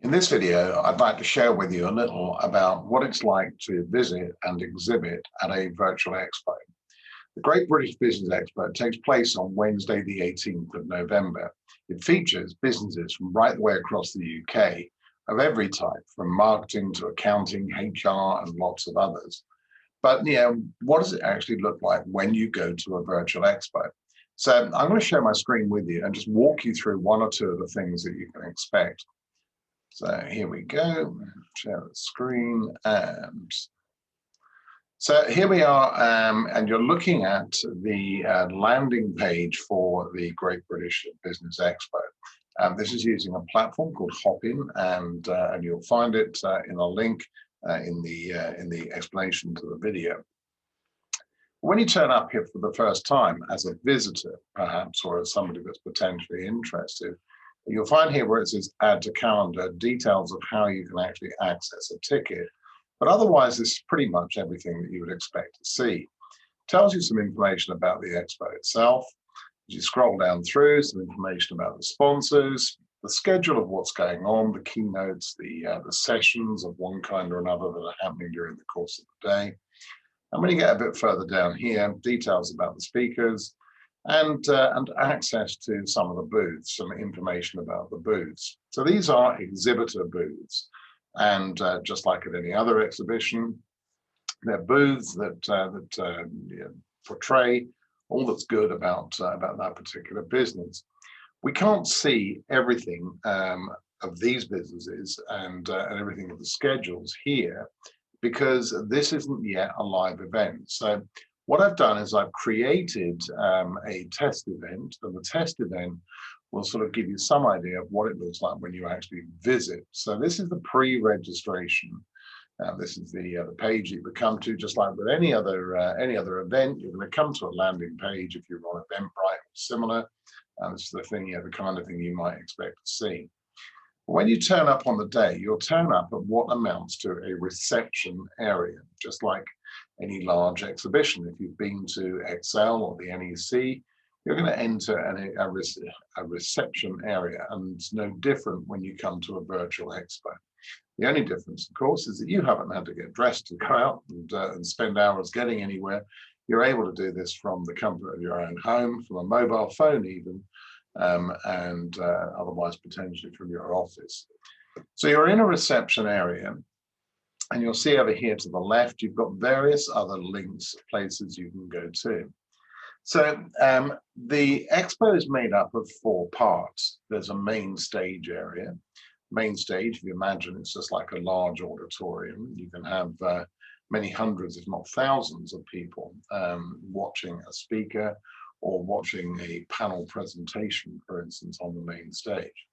In this video, I'd like to share with you a little about what it's like to visit and exhibit at a virtual expo. The Great British Business Expo takes place on Wednesday, the 18th of November. It features businesses from right the way across the UK of every type, from marketing to accounting, HR, and lots of others. But what does it actually look like when you go to a virtual expo? So I'm going to share my screen with you and just walk you through one or two of the things that you can expect. So here we go, share the screen, and so here we are, and you're looking at the landing page for the Great British Business Expo. This is using a platform called Hopin, and you'll find it in a link in the explanation to the video. When you turn up here for the first time as a visitor, perhaps, or as somebody that's potentially interested, you'll find here where it says add to calendar, details of how you can actually access a ticket. But otherwise, this is pretty much everything that you would expect to see. It tells you some information about the expo itself. As you scroll down through, some information about the sponsors, the schedule of what's going on, the keynotes, the sessions of one kind or another that are happening during the course of the day. And when you get a bit further down here, details about the speakers, and access to some of the booths, some information about the booths. So these are exhibitor booths, and just like at any other exhibition, they're booths that portray all that's good about that particular business. We can't see everything of these businesses and everything of the schedules here because this isn't yet a live event. So what I've done is I've created a test event, and the test event will sort of give you some idea of what it looks like when you actually visit. So this is the pre-registration. This is the page you would come to, just like with any other event. You're going to come to a landing page if you're on Eventbrite or similar. This is the thing, the kind of thing you might expect to see. When you turn up on the day, you'll turn up at what amounts to a reception area, just like any large exhibition. If you've been to Excel or the NEC, you're going to enter a reception area, and it's no different when you come to a virtual expo. The only difference, of course, is that you haven't had to get dressed to go out and spend hours getting anywhere. You're able to do this from the comfort of your own home, from a mobile phone even, and otherwise potentially from your office. So you're in a reception area, and you'll see over here to the left, you've got various other links, places you can go to. So the expo is made up of 4 parts. There's a main stage area. Main stage, if you imagine, it's just like a large auditorium. You can have many hundreds, if not thousands of people watching a speaker or watching a panel presentation, for instance, on the main stage.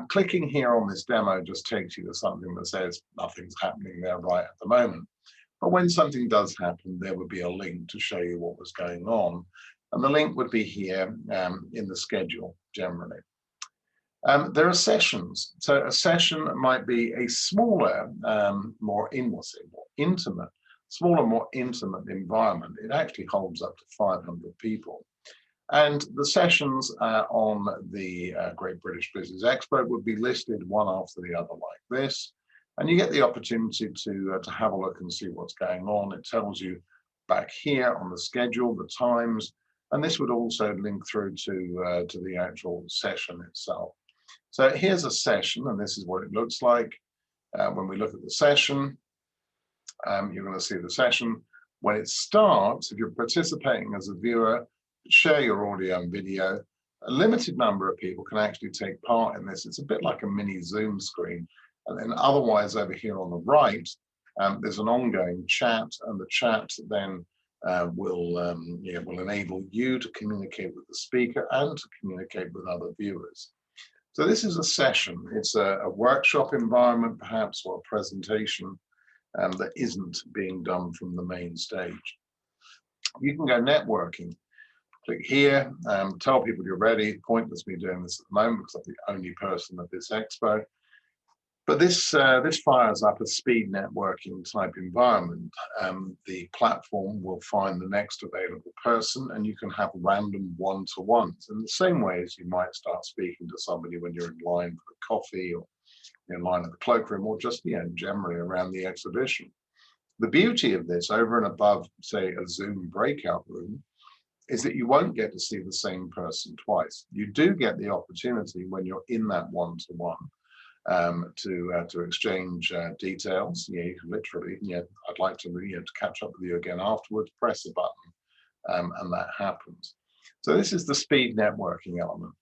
Clicking here on this demo just takes you to something that says nothing's happening there right at the moment. But when something does happen, there would be a link to show you what was going on. And the link would be here in the schedule generally. There are sessions. So a session might be a smaller, more intimate environment. It actually holds up to 500 people. And the sessions on the Great British Business Expo would be listed one after the other like this. And you get the opportunity to have a look and see what's going on. It tells you back here on the schedule, the times, and this would also link through to the actual session itself. So here's a session, and this is what it looks like. When we look at the session, you're going to see the session. When it starts, if you're participating as a viewer, share your audio and video. A limited number of people can actually take part in this. It's a bit like a mini Zoom screen. And then otherwise over here on the right, there's an ongoing chat, and the chat then will enable you to communicate with the speaker and to communicate with other viewers. So this is a session. It's a workshop environment, perhaps, or a presentation that isn't being done from the main stage. You can go networking. Click here, tell people you're ready. Pointless me doing this at the moment because I'm the only person at this expo. But this fires up a speed networking type environment. The platform will find the next available person, and you can have random one-to-ones in the same way as you might start speaking to somebody when you're in line for a coffee or in line at the cloakroom, or just generally around the exhibition. The beauty of this, over and above, say, a Zoom breakout room, is that you won't get to see the same person twice. You do get the opportunity when you're in that one-to-one to exchange details. You can literally, I'd like to catch up with you again afterwards, press a button, and that happens. So this is the speed networking element.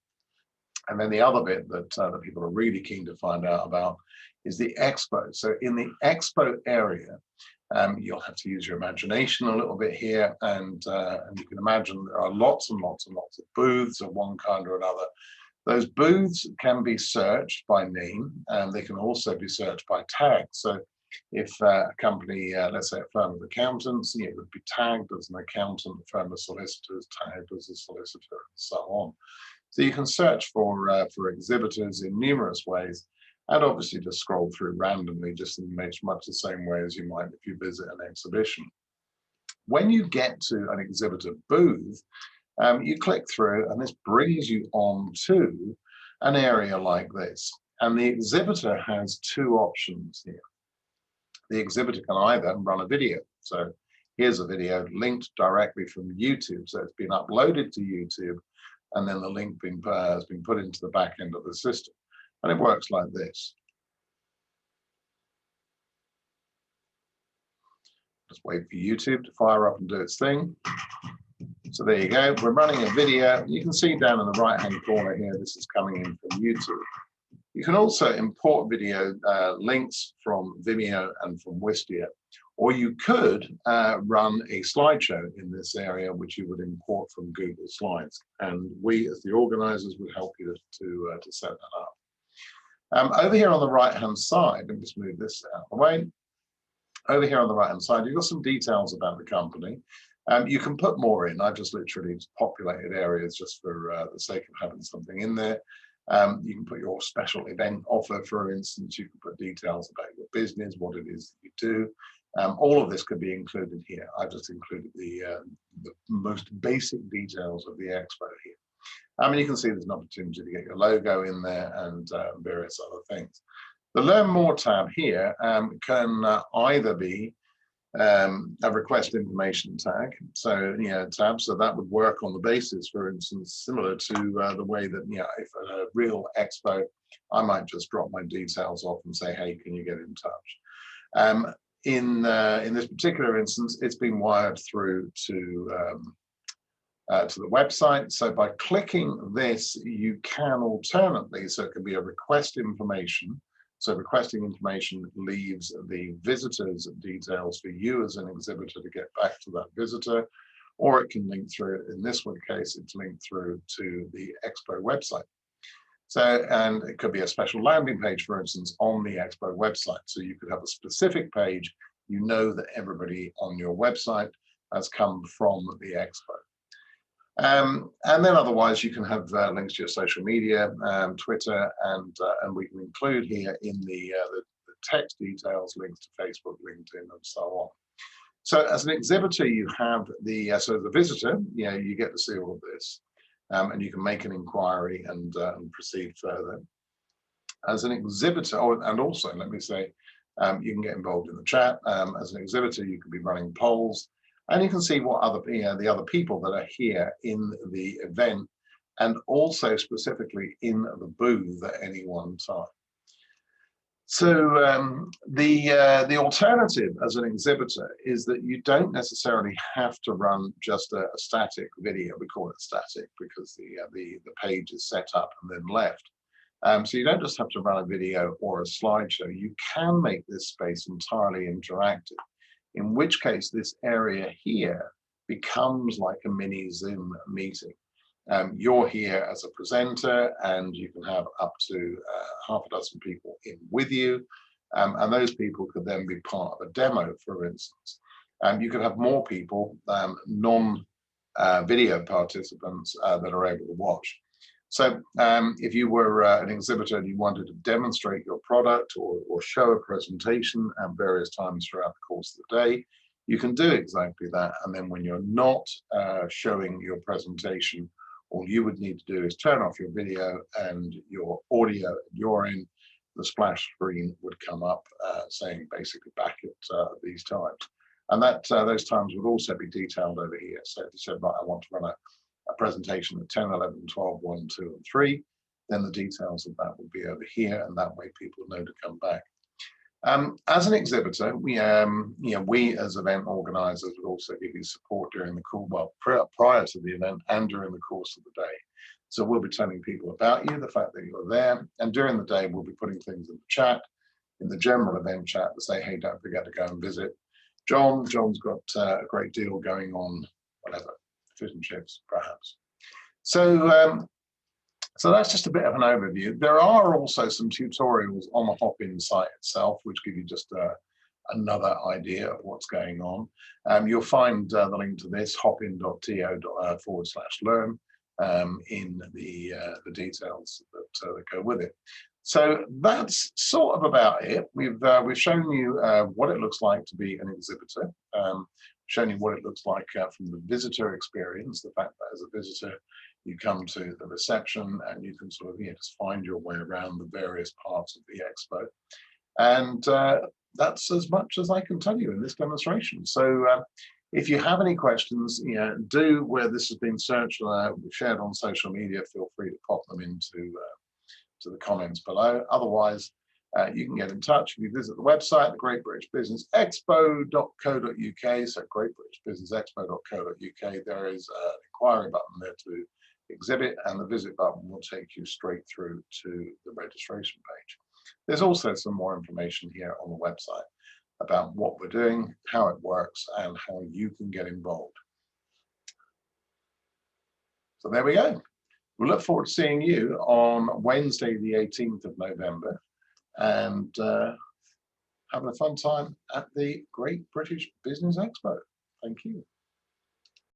And then the other bit that people are really keen to find out about is the expo. So in the expo area, you'll have to use your imagination a little bit here, and you can imagine there are lots and lots and lots of booths of one kind or another. Those booths can be searched by name, and they can also be searched by tag. So if a company, let's say a firm of accountants, it would be tagged as an accountant, a firm of solicitors tagged as a solicitor, and so on. So you can search for exhibitors in numerous ways, and obviously just scroll through randomly, just in much the same way as you might if you visit an exhibition. When you get to an exhibitor booth, you click through, and this brings you on to an area like this. And the exhibitor has two options here. The exhibitor can either run a video. So here's a video linked directly from YouTube. So it's been uploaded to YouTube, and then the link has been put into the back end of the system. And it works like this. Just wait for YouTube to fire up and do its thing. So there you go. We're running a video. You can see down in the right-hand corner here, this is coming in from YouTube. You can also import video links from Vimeo and from Wistia, or you could run a slideshow in this area, which you would import from Google Slides. And we, as the organizers, would help you to set that up. Over here on the right-hand side, let me just move this out of the way. Over here on the right-hand side, you've got some details about the company. You can put more in. I've just literally populated areas just for the sake of having something in there. You can put your special event offer, for instance. You can put details about your business, what it is that you do. All of this could be included here. I've just included the most basic details of the expo here. You can see there's an opportunity to get your logo in there and various other things. The Learn More tab here can either be a request information tag, so so that would work on the basis, for instance, similar to the way that if at a real expo, I might just drop my details off and say, hey, can you get in touch? In this particular instance, it's been wired through to the website. So by clicking this, you can alternately, so it could be a request information. So requesting information leaves the visitor's details for you as an exhibitor to get back to that visitor, or it can link through, in this one case, it's linked through to the expo website. So, and it could be a special landing page, for instance, on the expo website. So you could have a specific page, that everybody on your website has come from the expo. And then otherwise you can have links to your social media, Twitter, and we can include here in the text details, links to Facebook, LinkedIn, and so on. So as an exhibitor, you have so the visitor, you get to see all of this, and you can make an inquiry and proceed further. As an exhibitor, and also let me say, you can get involved in the chat. As an exhibitor, you can be running polls. And you can see what the other people that are here in the event, and also specifically in the booth at any one time. So the alternative as an exhibitor is that you don't necessarily have to run just a static video. We call it static because the page is set up and then left. So you don't just have to run a video or a slideshow. You can make this space entirely interactive, in which case this area here becomes like a mini Zoom meeting. You're here as a presenter, and you can have up to half a dozen people in with you, and those people could then be part of a demo, for instance. You could have more people, non-video participants that are able to watch. So if you were an exhibitor and you wanted to demonstrate your product or show a presentation at various times throughout the course of the day, you can do exactly that. And then when you're not showing your presentation, all you would need to do is turn off your video and your audio at your end. the splash screen would come up saying basically back at these times. And that those times would also be detailed over here. So if you said, right, I want to run a presentation at 10, 11, 12, 1, 2, and 3, then the details of that will be over here, and that way people know to come back. As an exhibitor, we as event organizers would also give you support during the call, well, prior to the event and during the course of the day. So we'll be telling people about you, the fact that you're there, and during the day we'll be putting things in the chat, in the general event chat, to say, hey, don't forget to go and visit John. John's got a great deal going on, whatever, fish and chips, perhaps. So so that's just a bit of an overview. There are also some tutorials on the Hopin site itself, which give you just another idea of what's going on. You'll find the link to this, hopin.to/learn, in the details that go with it. So that's sort of about it. We've shown you what it looks like to be an exhibitor, shown you what it looks like from the visitor experience, the fact that as a visitor, you come to the reception and you can sort of just find your way around the various parts of the expo. And that's as much as I can tell you in this demonstration. So if you have any questions, do, where this has been searched shared on social media, feel free to pop them into to the comments below. Otherwise, you can get in touch if you visit the website, the Great British Business Expo.co.uk. So greatbritishbusinessexpo.co.uk. There is an inquiry button there to exhibit, and the visit button will take you straight through to the registration page. There's also some more information here on the website about what we're doing, how it works, and how you can get involved. So there we go. We look forward to seeing you on Wednesday, the 18th of November, and having a fun time at the Great British Business Expo. Thank you.